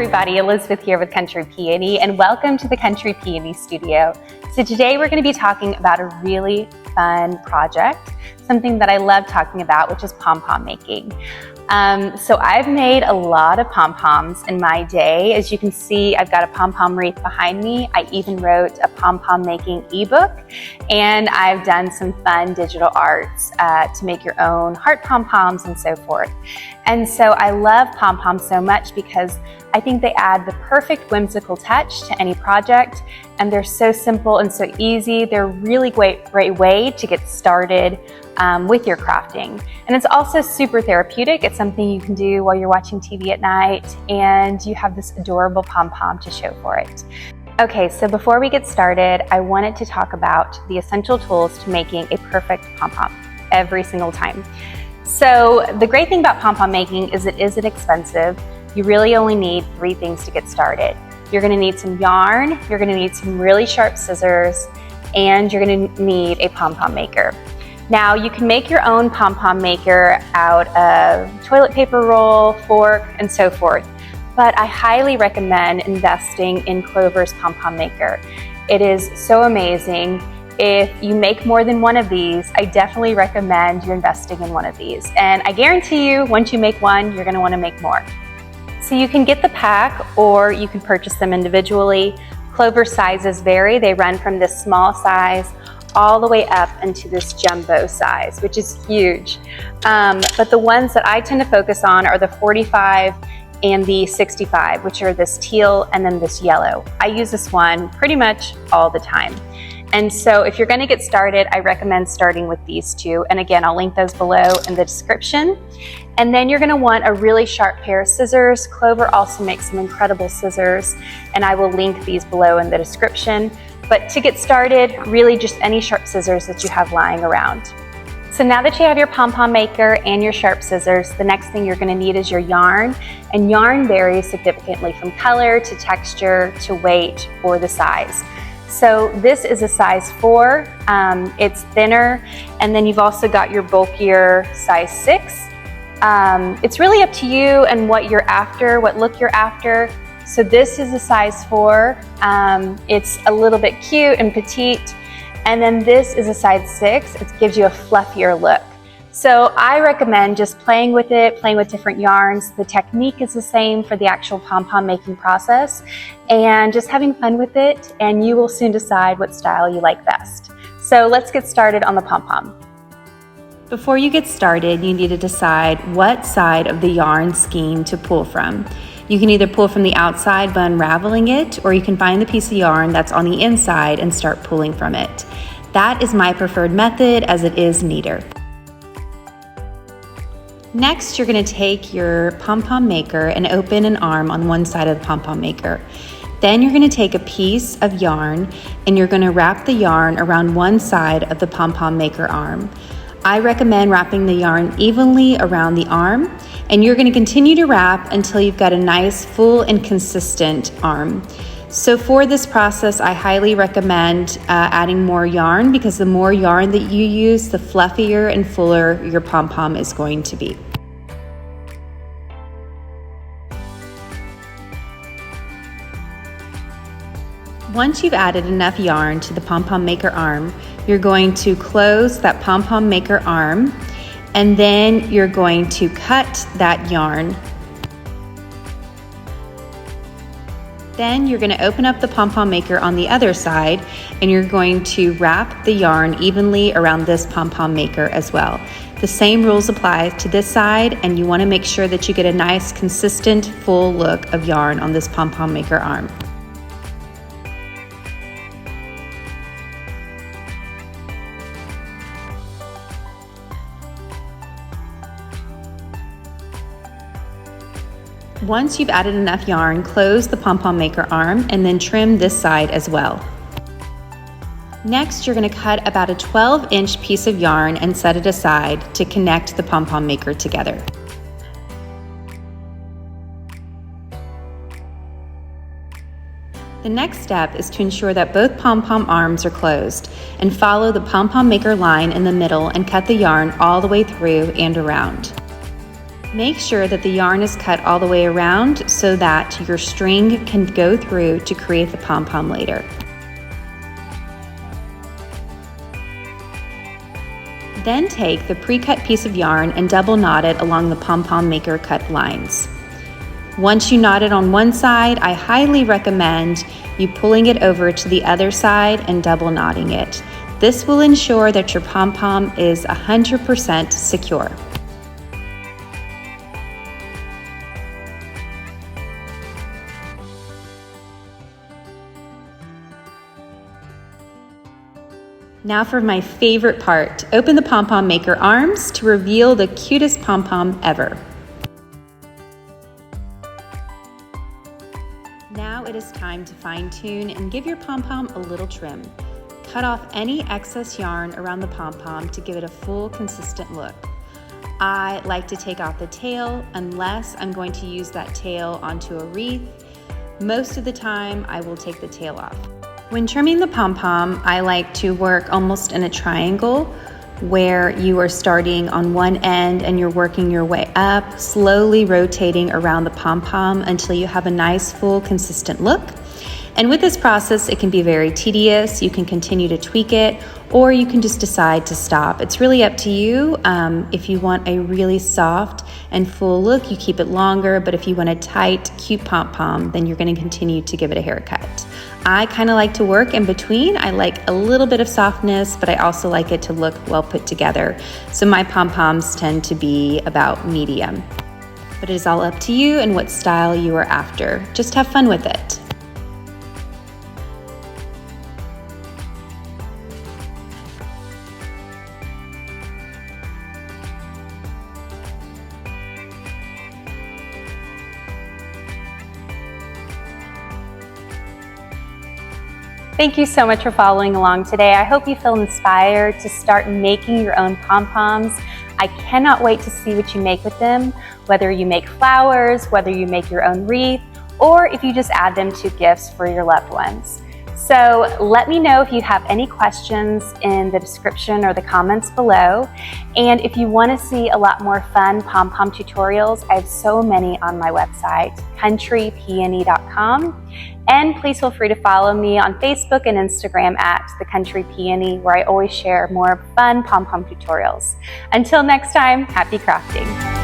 everybody, Elizabeth here with Country Peony, and welcome to the Country Peony studio. So today we're going to be talking about a really fun project, something that I love talking about, which is pom pom making. So I've made a lot of pom poms in my day. As you can see, I've got a pom pom wreath behind me. I even wrote a pom pom making ebook, and I've done some fun digital arts to make your own heart pom poms and so forth. And so I love pom poms so much because I think they add the perfect whimsical touch to any project, and they're so simple and so easy. They're a really great way to get started with your crafting. And it's also super therapeutic. It's something you can do while you're watching TV at night, and you have this adorable pom pom to show for it. Okay, so before we get started, I wanted to talk about the essential tools to making a perfect pom pom every single time. So the great thing about pom pom making is it isn't expensive. You really only need 3 things to get started. You're going to need some yarn, you're going to need some really sharp scissors, and you're going to need a pom pom maker. Now you can make your own pom pom maker out of toilet paper roll, fork, and so forth, but I highly recommend investing in Clover's pom pom maker. It is so amazing. If you make more than one of these, I definitely recommend you investing in one of these. And I guarantee you, once you make one, you're going to want to make more. So you can get the pack or you can purchase them individually. Clover sizes vary. They run from this small size all the way up into this jumbo size, which is huge. But the ones that I tend to focus on are the 45 and the 65, which are this teal and then this yellow. I use this one pretty much all the time. And so if you're going to get started, I recommend starting with these 2. And again, I'll link those below in the description. And then you're going to want a really sharp pair of scissors. Clover also makes some incredible scissors, and I will link these below in the description. But to get started, really just any sharp scissors that you have lying around. So now that you have your pom pom maker and your sharp scissors, the next thing you're going to need is your yarn. And yarn varies significantly from color to texture to weight or the size. So this is a size 4, it's thinner, and then you've also got your bulkier size 6. It's really up to you and what you're after, what look you're after. So this is a size 4, it's a little bit cute and petite, and then this is a size 6, it gives you a fluffier look. So I recommend just playing with it, playing with different yarns. The technique is the same for the actual pom pom making process, and just having fun with it, and you will soon decide what style you like best. So let's get started on the pom pom. Before you get started, you need to decide what side of the yarn skein to pull from. You can either pull from the outside by unraveling it, or you can find the piece of yarn that's on the inside and start pulling from it. That is my preferred method, as it is neater. Next, you're going to take your pom pom maker and open an arm on one side of the pom pom maker. Then you're going to take a piece of yarn and you're going to wrap the yarn around one side of the pom pom maker arm. I recommend wrapping the yarn evenly around the arm, and you're going to continue to wrap until you've got a nice, full, and consistent arm. So for this process, I highly recommend adding more yarn, because the more yarn that you use, the fluffier and fuller your pom pom is going to be. Once you've added enough yarn to the pom pom maker arm, you're going to close that pom pom maker arm, and then you're going to cut that yarn. Then you're going to open up the pom pom maker on the other side, and you're going to wrap the yarn evenly around this pom pom maker as well. The same rules apply to this side, and you want to make sure that you get a nice, consistent, full look of yarn on this pom pom maker arm. Once you've added enough yarn, close the pom pom maker arm and then trim this side as well. Next, you're going to cut about a 12-inch piece of yarn and set it aside to connect the pom pom maker together. The next step is to ensure that both pom pom arms are closed, and follow the pom pom maker line in the middle and cut the yarn all the way through and around. Make sure that the yarn is cut all the way around so that your string can go through to create the pom-pom later. Then take the pre-cut piece of yarn and double knot it along the pom-pom maker cut lines. Once you knot it on one side, I highly recommend you pulling it over to the other side and double knotting it. This will ensure that your pom-pom is 100% secure. Now for my favorite part, open the pom-pom maker arms to reveal the cutest pom-pom ever. Now it is time to fine-tune and give your pom-pom a little trim. Cut off any excess yarn around the pom-pom to give it a full, consistent look. I like to take off the tail unless I'm going to use that tail onto a wreath. Most of the time, I will take the tail off. When trimming the pom-pom, I like to work almost in a triangle where you are starting on one end and you're working your way up, slowly rotating around the pom-pom until you have a nice, full, consistent look. And with this process, it can be very tedious. You can continue to tweak it, or you can just decide to stop. It's really up to you. If you want a really soft and full look, you keep it longer, but if you want a tight, cute pom-pom, then you're gonna continue to give it a haircut. I kind of like to work in between. I like a little bit of softness, but I also like it to look well put together. So my pom-poms tend to be about medium. But it is all up to you and what style you are after. Just have fun with it. Thank you so much for following along today. I hope you feel inspired to start making your own pom-poms. I cannot wait to see what you make with them, whether you make flowers, whether you make your own wreath, or if you just add them to gifts for your loved ones. So let me know if you have any questions in the description or the comments below. And if you want to see a lot more fun pom-pom tutorials, I have so many on my website, countrypeony.com. And please feel free to follow me on Facebook and Instagram at The Country Peony, where I always share more fun pom-pom tutorials. Until next time, happy crafting.